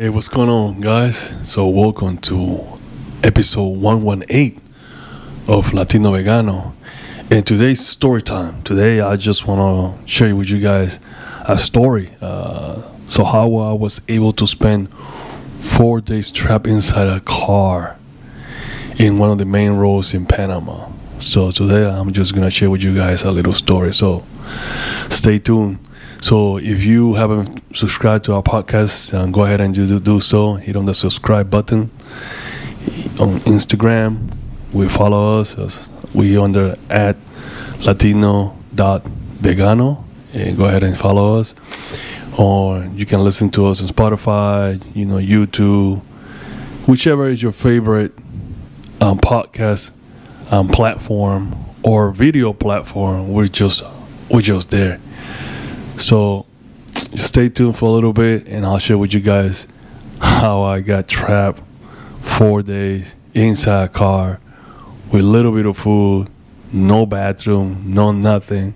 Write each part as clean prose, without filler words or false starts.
Hey, what's going on, guys? So, welcome to episode 118 of Latino Vegano. And today's story time. Today, I just want to share with you guys a story. So, how I was able to spend 4 days trapped inside a car in one of the main roads in Panama. So, today, I'm just going to share with you guys a little story. So, stay tuned. So if you haven't subscribed to our podcast, go ahead and do so. Hit on the subscribe button. On Instagram, we follow us. We under at latino.vegano. And go ahead and follow us. Or you can listen to us on Spotify, YouTube, whichever is your favorite podcast platform or video platform. We're just there. So stay tuned for a little bit, and I'll share with you guys how I got trapped 4 days inside a car with a little bit of food, no bathroom, no nothing,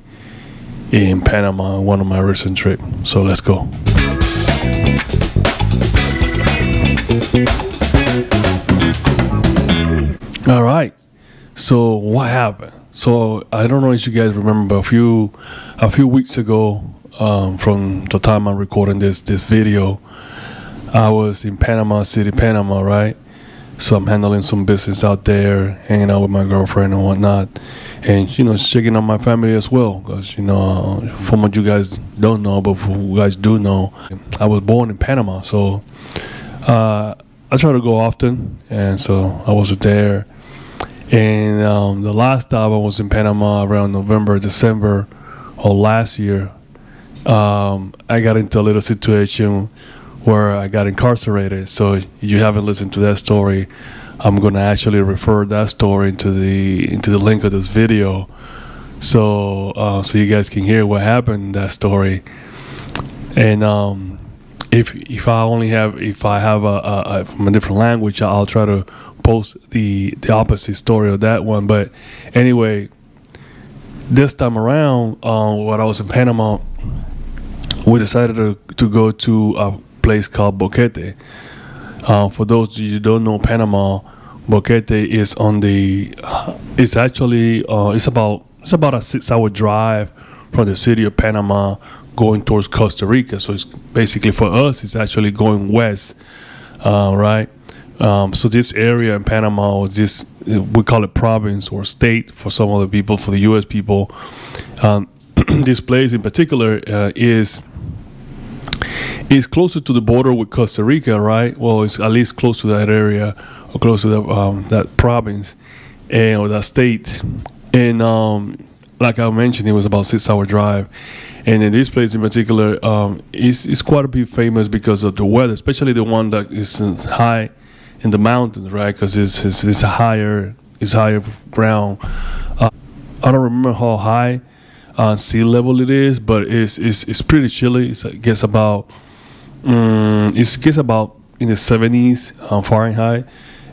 in Panama on one of my recent trips. So let's go. All right. So what happened? So I don't know if you guys remember, but a few weeks ago, from the time I'm recording this video, I was in Panama City, Panama, right? So I'm handling some business out there, hanging out with my girlfriend and whatnot, and checking on my family as well, because from what you guys don't know, but for you guys do know, I was born in Panama, so I try to go often, and so I was there. And the last time I was in Panama around November, December of last year, I got into a little situation where I got incarcerated. So if you haven't listened to that story, I'm going to actually refer that story into the link of this video, so you guys can hear what happened in that story. And if I have a from a different language, I'll try to post the opposite story of that one. But anyway, this time around, when I was in Panama, we decided to go to a place called Boquete. For those of you who don't know Panama, Boquete is it's about a 6-hour drive from the city of Panama going towards Costa Rica. So it's basically, for us, it's actually going west, right? So this area in Panama, we call it province or state for some other people, for the U.S. people. This place in particular is closer to the border with Costa Rica, right? Well, it's at least close to that area, or close to that province or that state. And like I mentioned, it was about a 6-hour drive. And in this place in particular, it's quite a bit famous because of the weather, especially the one that is high in the mountains, right? Because it's higher ground. I don't remember how high sea level it is, but it's pretty chilly. It gets about in the 70s Fahrenheit,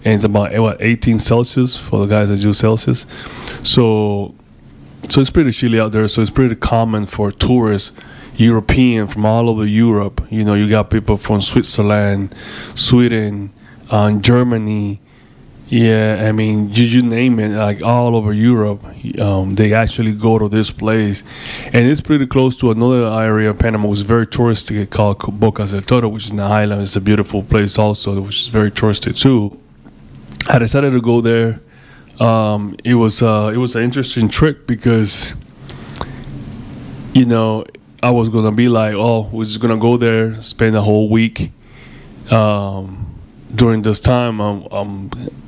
and it's about 18 Celsius for the guys that do Celsius. So it's pretty chilly out there. So it's pretty common for tourists, European from all over Europe. You got people from Switzerland, Sweden, Germany. Yeah, I mean, you name it, like all over Europe, they actually go to this place. And it's pretty close to another area of Panama, which is very touristic, called Bocas del Toro, which is in the island. It's a beautiful place also, which is very touristic too. I decided to go there. It was an interesting trip because, I was going to be like, we're just going to go there, spend a whole week. During this time, I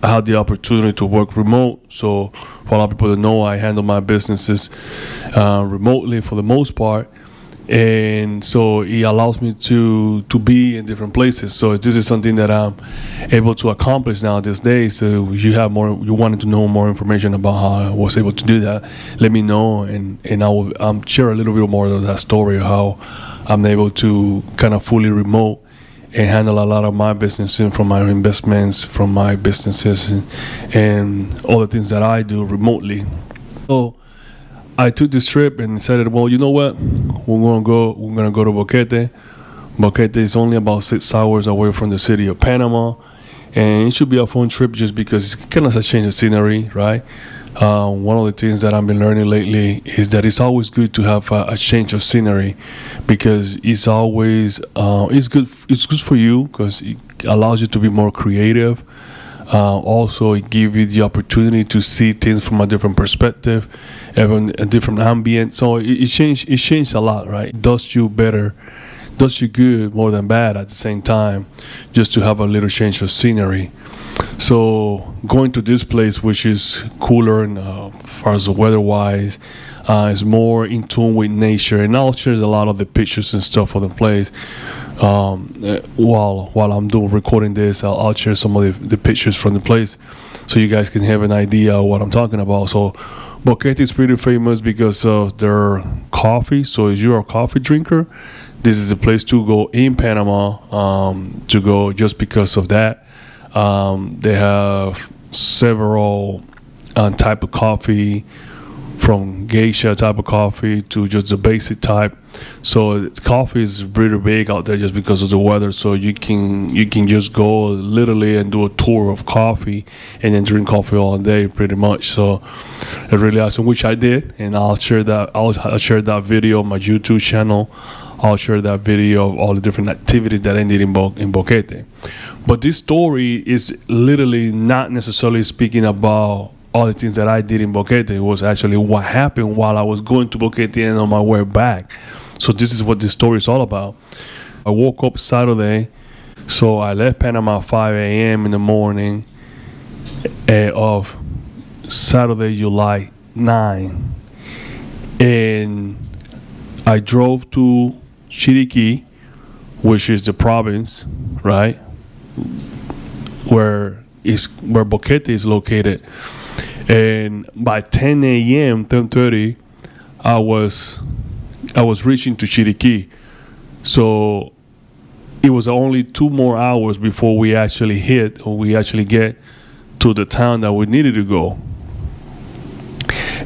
had the opportunity to work remote. So for a lot of people that know, I handle my businesses remotely for the most part. And so it allows me to be in different places. So this is something that I'm able to accomplish now this day. So you wanted to know more information about how I was able to do that, let me know, and I will share a little bit more of that story of how I'm able to kind of fully remote and handle a lot of my business from my investments, from my businesses, and all the things that I do remotely. So I took this trip and decided, well, you know what? We're gonna go to Boquete. Boquete is only about 6 hours away from the city of Panama, and it should be a fun trip just because it's kind of a change of scenery, right? One of the things that I've been learning lately is that it's always good to have a change of scenery, because it's always it's good. It's good for you because it allows you to be more creative. Also, it gives you the opportunity to see things from a different perspective, even a different ambient. So it changed a lot, right? It does you better, does you good more than bad at the same time, just to have a little change of scenery. So going to this place, which is cooler and as far as the weather-wise, is more in tune with nature, and I'll share a lot of the pictures and stuff of the place. While I'm doing recording this, I'll share some of the pictures from the place, so you guys can have an idea of what I'm talking about. So Boquete is pretty famous because of their coffee. So if you're a coffee drinker, this is a place to go in Panama, to go just because of that. They have several type of coffee, from geisha type of coffee to just the basic type. So coffee is really big out there just because of the weather. So you can just go literally and do a tour of coffee and then drink coffee all day pretty much. So it's really awesome, which I did, and I'll share that video on my YouTube channel. I'll share that video of all the different activities that I did in Boquete. But this story is literally not necessarily speaking about all the things that I did in Boquete. It was actually what happened while I was going to Boquete and on my way back. So this is what this story is all about. I woke up Saturday, so I left Panama at 5 a.m. in the morning of Saturday, July 9. And I drove to Chiriquí, which is the province, right, where Boquete is located. And by 10 a.m., 10:30, I was reaching to Chiriquí. So it was only 2 more hours before we actually get to the town that we needed to go.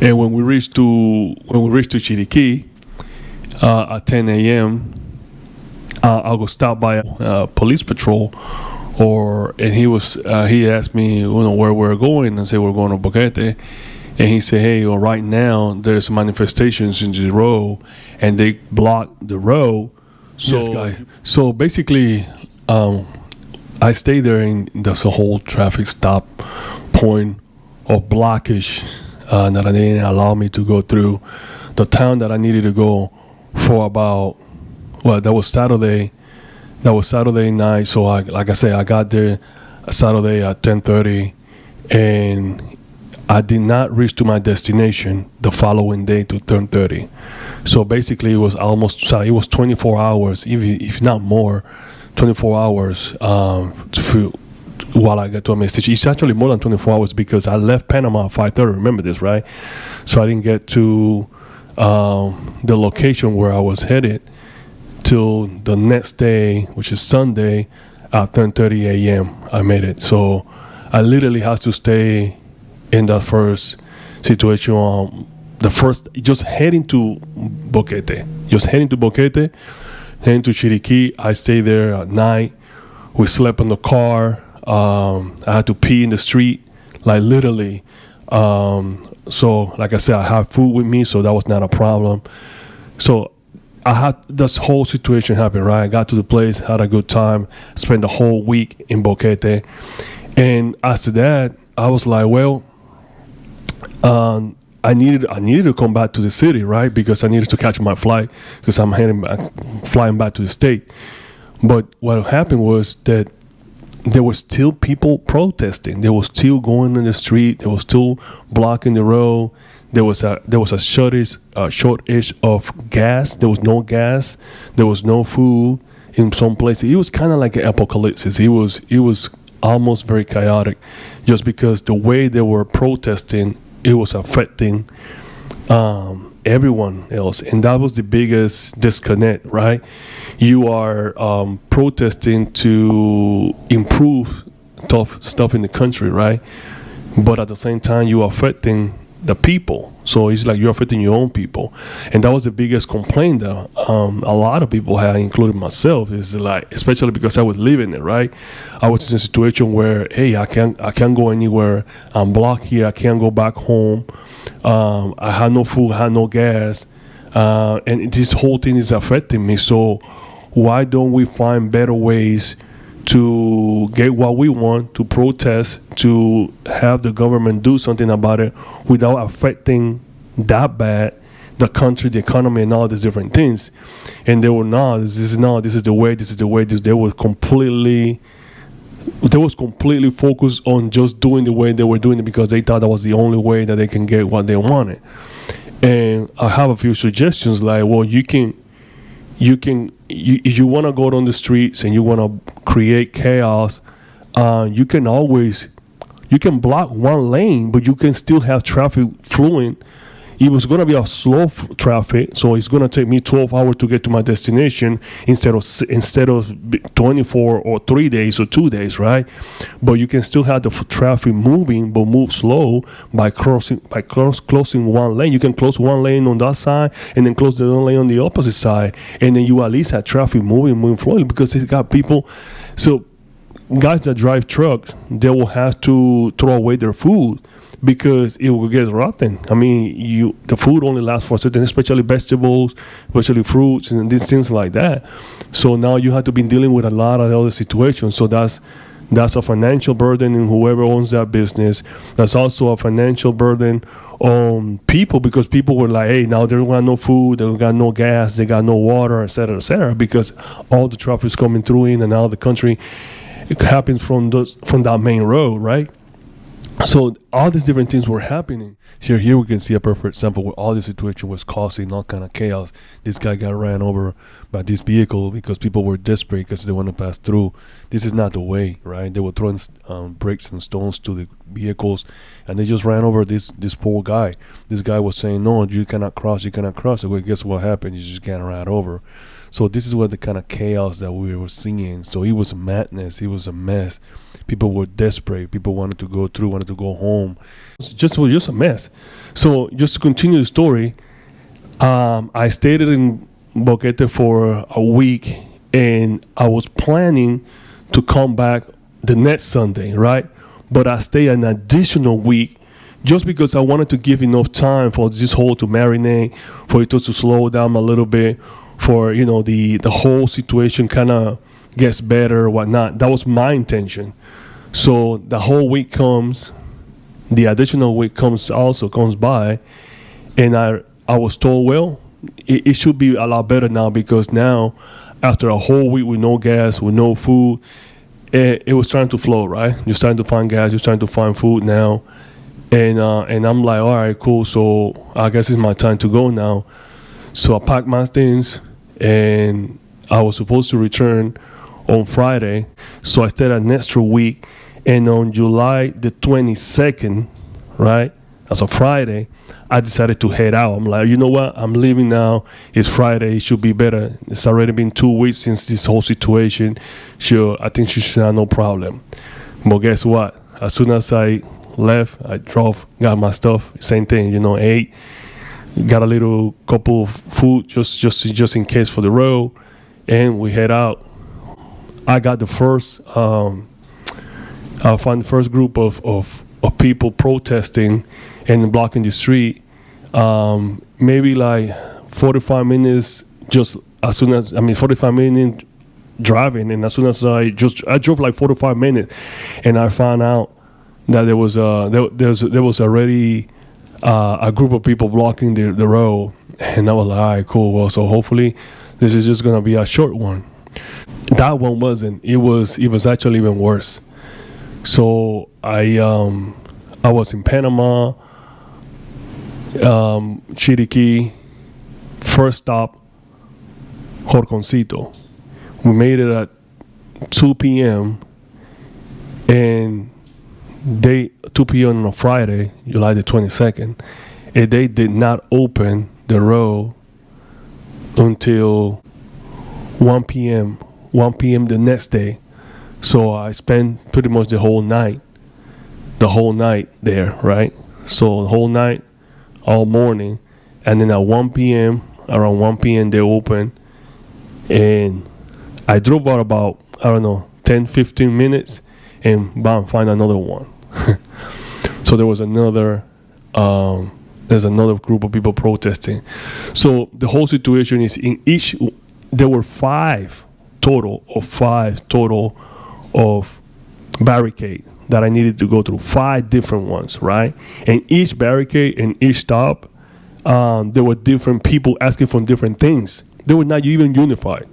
And when we reached to Chiriquí at 10 a.m., I'll go stop by a police patrol. And he asked me, where we're going. I said, we're going to Boquete. And he said, hey, right now there's manifestations in the road, and they blocked the road. So, yes, guys. So basically, I stayed there, and there's a whole traffic stop point of blockage that they didn't allow me to go through the town that I needed to go for about, that was Saturday. That was Saturday night, so I got there Saturday at 10:30, and I did not reach to my destination the following day to 10:30. So basically, it was 24 hours, if not more, 24 hours while I got to my destination. It's actually more than 24 hours because I left Panama at 5:30. Remember this, right? So I didn't get to the location where I was headed till the next day, which is Sunday, at 10:30 a.m. I made it. So I literally had to stay in that first situation. Just heading to Boquete, heading to Chiriquí. I stayed there at night. We slept in the car. I had to pee in the street, like literally. So like I said, I had food with me, so that was not a problem. So I had this whole situation happen, right? I got to the place, had a good time, spent the whole week in Boquete. And after that, I was like, well, I needed to come back to the city, right? Because I needed to catch my flight because I'm flying back to the state. But what happened was that there were still people protesting. They were still going in the street. They were still blocking the road. There was a shortage of gas. There was no gas. There was no food in some places. It was kind of like an apocalypse. It was almost very chaotic, just because the way they were protesting, it was affecting everyone else, and that was the biggest disconnect, right? You are protesting to improve tough stuff in the country, right? But at the same time, you are affecting the people. So it's like you're affecting your own people. And that was the biggest complaint that a lot of people had, including myself, is like, especially because I was living it, right? I was in a situation where, hey, I can't go anywhere. I'm blocked here. I can't go back home. I had no food, I had no gas. And this whole thing is affecting me. So why don't we find better ways to get what we want, to protest, to have the government do something about it without affecting that bad the country, the economy, and all these different things? And they were not. This is the way. They were completely focused on just doing the way they were doing it because they thought that was the only way that they can get what they wanted. And I have a few suggestions, like, well, if you want to go on the streets and you want to create chaos, you can block one lane, but you can still have traffic flowing. It was going to be a slow traffic, so it's going to take me 12 hours to get to my destination instead of 24 or 3 days or 2 days, right? But you can still have the traffic moving, but move slow by closing one lane. You can close one lane on that side and then close the other lane on the opposite side, and then you at least have traffic moving slowly because it's got people. So guys that drive trucks, they will have to throw away their food because it will get rotten. I mean, the food only lasts for a certain, especially vegetables, especially fruits and these things like that. So now you have to be dealing with a lot of other situations. So that's a financial burden in whoever owns that business. That's also a financial burden on people because people were like, hey, now they don't got no food, they don't got no gas, they got no water, et cetera, because all the traffic is coming through in and out of the country. It happens from that main road, right? So all these different things were happening. Here we can see a perfect example where all the situation was causing all kind of chaos. This guy got ran over by this vehicle because people were desperate because they want to pass through. This is not the way, right? They were throwing bricks and stones to the vehicles, and they just ran over this poor guy. This guy was saying, no, you cannot cross. So well, guess what happened? You just can't run over. So this is what the kind of chaos that we were seeing. So it was madness. It was a mess. People were desperate. People wanted to go through, wanted to go home. It was just a mess. So just to continue the story, I stayed in Boquete for a week, and I was planning to come back the next Sunday, right? But I stayed an additional week just because I wanted to give enough time for this whole to marinate, for it to slow down a little bit, for the whole situation kind of gets better or whatnot. That was my intention. So the whole week comes, the additional week comes by, and I was told, well, it should be a lot better now because now, after a whole week with no gas, with no food, it was trying to flow, right? You're starting to find gas, you're starting to find food now, and I'm like, all right, cool. So I guess it's my time to go now. So I packed my things, and I was supposed to return on Friday. So I stayed an extra week, and on July the 22nd, right, as a Friday, I decided to head out. I'm like, you know what? I'm leaving now. It's Friday. It should be better. It's already been 2 weeks since this whole situation. Sure, I think she should have no problem. But guess what? As soon as I left, I drove, got my stuff. Same thing, ate. Got a little couple of food just in case for the road, and we head out. I got the first. I found the first group of people protesting and blocking the street. Maybe like 45 minutes. 45 minutes driving, and as soon as I drove like 45 minutes, and I found out that there was already a group of people blocking the road, and I was like, all right, cool. Well, so hopefully this is just gonna be a short one. That one wasn't. It was actually even worse. So I was in Panama, Chiriquí, first stop, Jorconcito. We made it at 2 p.m. and 2 p.m. on a Friday, July the 22nd, and they did not open the road until 1 p.m. the next day. So I spent pretty much the whole night there, right? So the whole night all morning, and then at 1 p.m. around 1 p.m. they open, and I drove out about, I don't know, 10-15 minutes, and bam, find another one. So there was there's another group of people protesting. So the whole situation is there were five total of barricade that I needed to go through, 5 different ones, right? And each barricade and each stop, there were different people asking for different things. They were not even unified.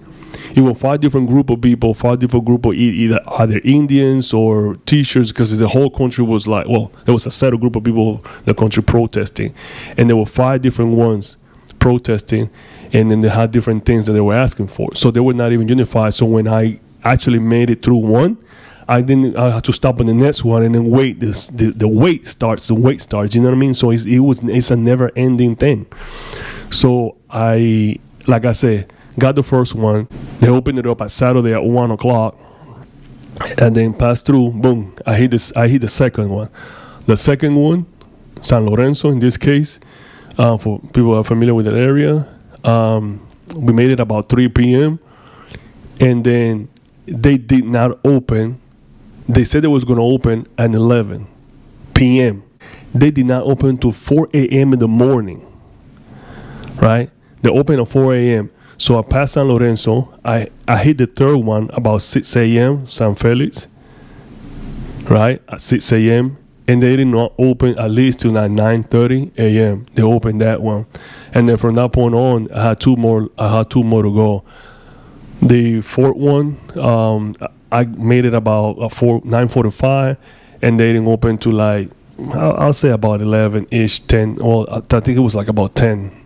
It was 5 different group of people, 5 different group of either Indians or teachers, because the whole country was like, well, there was a set of group of people, the country protesting, and there were 5 different ones protesting, and then they had different things that they were asking for. So they were not even unified. So when I actually made it through one, I had to stop on the next one and then wait. The wait starts. You know what I mean? So it's a never ending thing. So like I said, got the first one. They opened it up at Saturday at 1 o'clock, and then passed through. Boom! I hit the second one. The second one, San Lorenzo in this case, for people who are familiar with that area. We made it about 3 p.m. and then they did not open. They said it was going to open at 11 p.m. They did not open till 4 a.m. in the morning. Right? They opened at 4 a.m. So I passed San Lorenzo. I hit the third one about 6 a.m., San Felix, right, at 6 a.m. And they did not open at least till like 9:30 a.m. They opened that one. And then from that point on, I had two more to go. The fourth one, I made it about 9:45, and they didn't open to like, I'll say about 11-ish, 10. Well, I think it was like about 10.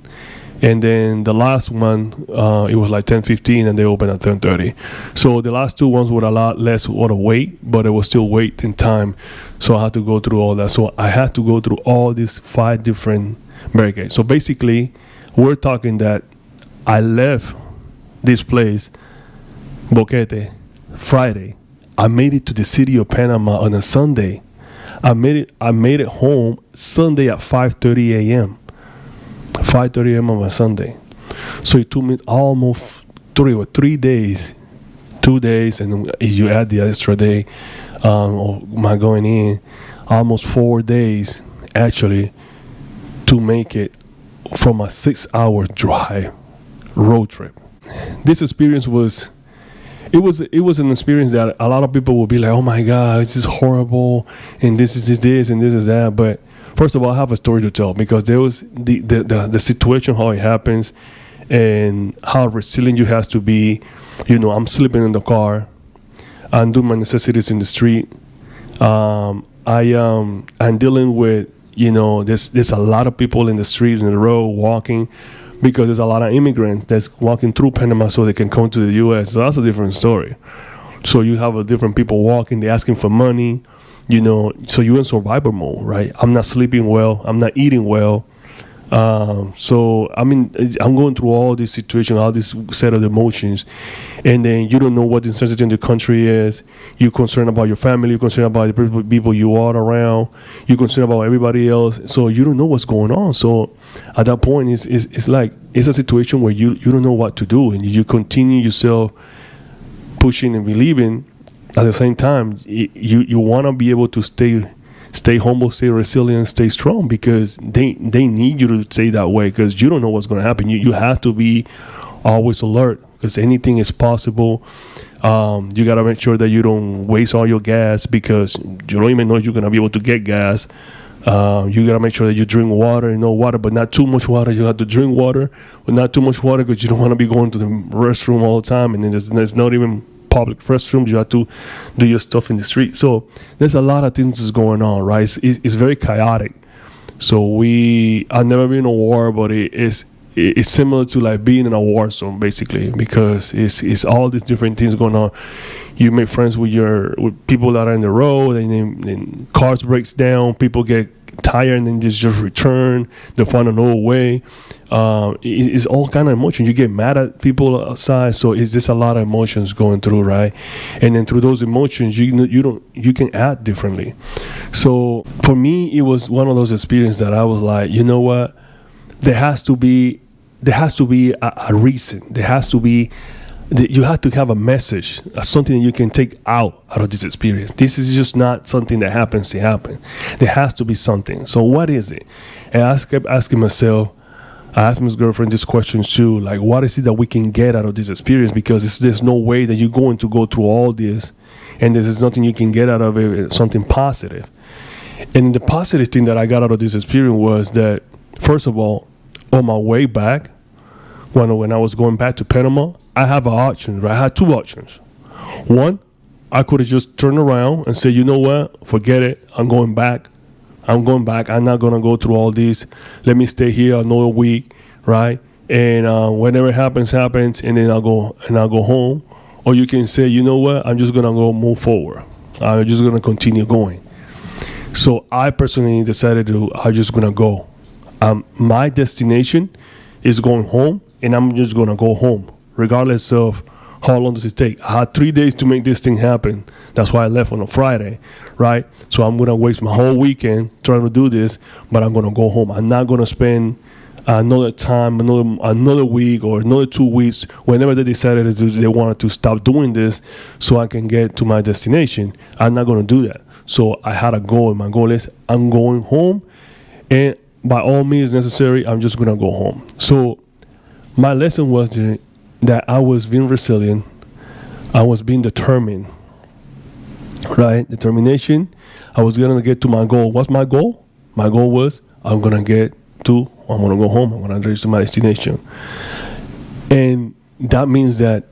And then the last one, it was like 10:15, and they opened at 10:30. So the last two ones were a lot less water wait, but it was still wait in time. So I had to go through all that. So I had to go through all these 5 different barricades. So basically, we're talking that I left this place, Boquete, Friday. I made it to the city of Panama on a Sunday. I made it home Sunday at 5:30 a.m. 5:30 a.m. on a Sunday. So it took me almost 3 days, 2 days, and you add the extra day of my going in, almost 4 days actually to make it from a 6-hour drive road trip. This experience was an experience that a lot of people will be like, oh my God, this is horrible, and this is this and this is that. But first of all, I have a story to tell, because there was the situation, how it happens, and how resilient you have to be. You know, I'm sleeping in the car. I'm doing my necessities in the street. I'm dealing with, you know, there's a lot of people in the street, in the road, walking, because there's a lot of immigrants that's walking through Panama so they can come to the U.S. So that's a different story. So you have different people walking, they're asking for money. You know, so you're in survival mode, right? I'm not sleeping well. I'm not eating well. So, I mean, I'm going through all this situation, all this set of emotions. And then you don't know what the intensity in the country is. You're concerned about your family. You're concerned about the people you are around. You're concerned about everybody else. So you don't know what's going on. So at that point, it's like, it's a situation where you don't know what to do. And you continue yourself pushing and believing. At the same time, you want to be able to stay humble, stay resilient, stay strong, because they need you to stay that way, because you don't know what's going to happen. You have to be always alert, because anything is possible. You got to make sure that you don't waste all your gas, because you don't even know if you're going to be able to get gas. You got to make sure that you drink water, but not too much water. You have to drink water, but not too much water, because you don't want to be going to the restroom all the time, and then there's not even public restrooms. You have to do your stuff in the street. So there's a lot of things that's going on, right? It's very chaotic. So I've never been in a war, but it's similar to like being in a war zone, basically, because it's all these different things going on. You make friends with people that are in the road, and then cars breaks down, people get tired, and then just return. They find another way. It's all kind of emotion. You get mad at people outside, so it's just a lot of emotions going through, right? And then through those emotions, you can act differently. So for me, it was one of those experiences that I was like, you know what? there has to be a reason. There has to be you have to have a message, something that you can take out of this experience. This is just not something that happens to happen. There has to be something. So what is it? And I kept asking myself, I asked my girlfriend this question too, like, what is it that we can get out of this experience? Because there's no way that you're going to go through all this and there's nothing you can get out of it, something positive. And the positive thing that I got out of this experience was that, first of all, on my way back, when I was going back to Panama, I have an option, right? I had two options. One, I could have just turned around and said, you know what, forget it. I'm going back. I'm not going to go through all this. Let me stay here another week, right? And whenever it happens, and then I'll go home. Or you can say, you know what, I'm just going to go move forward. I'm just going to continue going. So I personally decided I'm just going to go. My destination is going home, and I'm just going to go home, regardless of how long does it take. I had 3 days to make this thing happen. That's why I left on a Friday, right? So I'm going to waste my whole weekend trying to do this, but I'm going to go home. I'm not going to spend another time, another week or another 2 weeks, whenever they decided they wanted to stop doing this so I can get to my destination. I'm not going to do that. So I had a goal, and my goal is I'm going home, and by all means necessary, I'm just going to go home. So my lesson was that I was being resilient. I was being determined, right? Determination. I was going to get to my goal. What's my goal? My goal was I'm going to go home. I'm going to reach to my destination. And that means that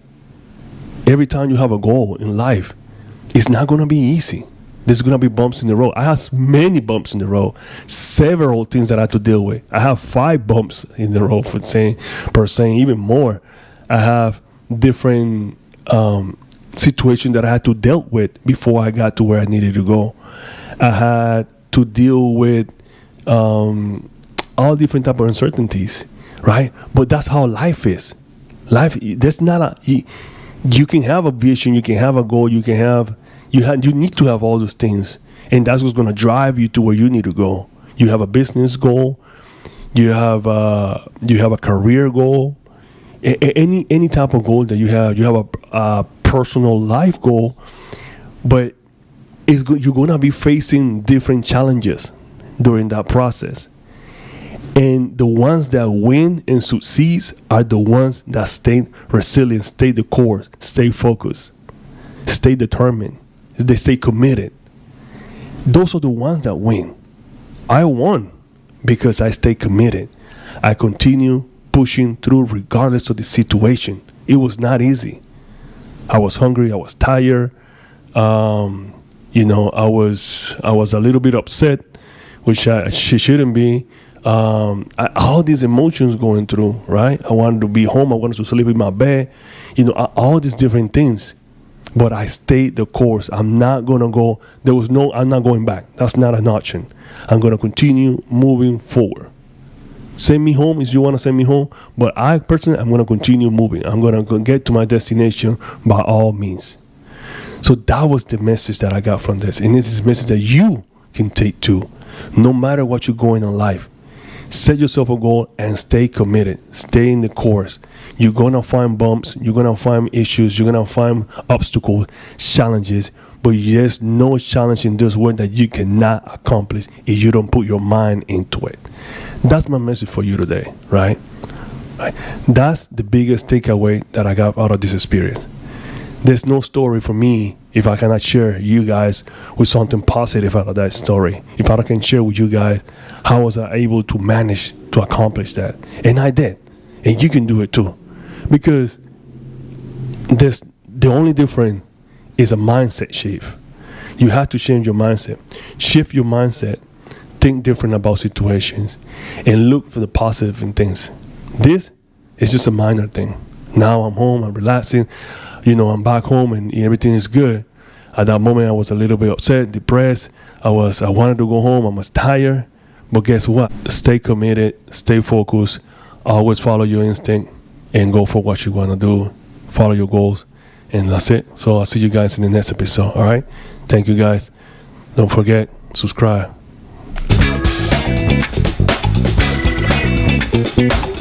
every time you have a goal in life, it's not going to be easy. There's going to be bumps in the road. I have many bumps in the road, several things that I have to deal with. I have 5 bumps in the road per se, even more. I have different situations that I had to deal with before I got to where I needed to go. I had to deal with all different type of uncertainties, right? But that's how life is. Life, there's not you can have a vision, you can have a goal, you need to have all those things, and that's what's going to drive you to where you need to go. You have a business goal, you have a career goal, any type of goal that you have a personal life goal, but you're going to be facing different challenges during that process. And the ones that win and succeed are the ones that stay resilient, stay the course, stay focused, stay determined, they stay committed. Those are the ones that win. I won because I stay committed. I continue pushing through regardless of the situation. It was not easy. I was hungry. I was tired. I was a little bit upset, which she shouldn't be. All these emotions going through, right? I wanted to be home. I wanted to sleep in my bed. All these different things. But I stayed the course. I'm not going to go. I'm not going back. That's not an option. I'm going to continue moving forward. Send me home if you want to send me home. But I personally, I'm going to continue moving. I'm going to get to my destination by all means. So that was the message that I got from this. And this is a message that you can take too. No matter what you're going in life, set yourself a goal and stay committed. Stay in the course. You're going to find bumps. You're going to find issues. You're going to find obstacles, challenges. But there's no challenge in this world that you cannot accomplish if you don't put your mind into it. That's my message for you today, right? That's the biggest takeaway that I got out of this experience. There's no story for me if I cannot share you guys with something positive out of that story. If I can share with you guys how was I able to manage to accomplish that. And I did. And you can do it too. Because the only difference is a mindset shift. You have to change your mindset. Shift your mindset. Think different about situations. And look for the positive in things. This is just a minor thing. Now I'm home. I'm relaxing. I'm back home and everything is good. At that moment, I was a little bit upset, depressed. I wanted to go home. I was tired. But guess what? Stay committed. Stay focused. Always follow your instinct and go for what you want to do. Follow your goals. And that's it. So I'll see you guys in the next episode. All right? Thank you, guys. Don't forget, subscribe. Panama.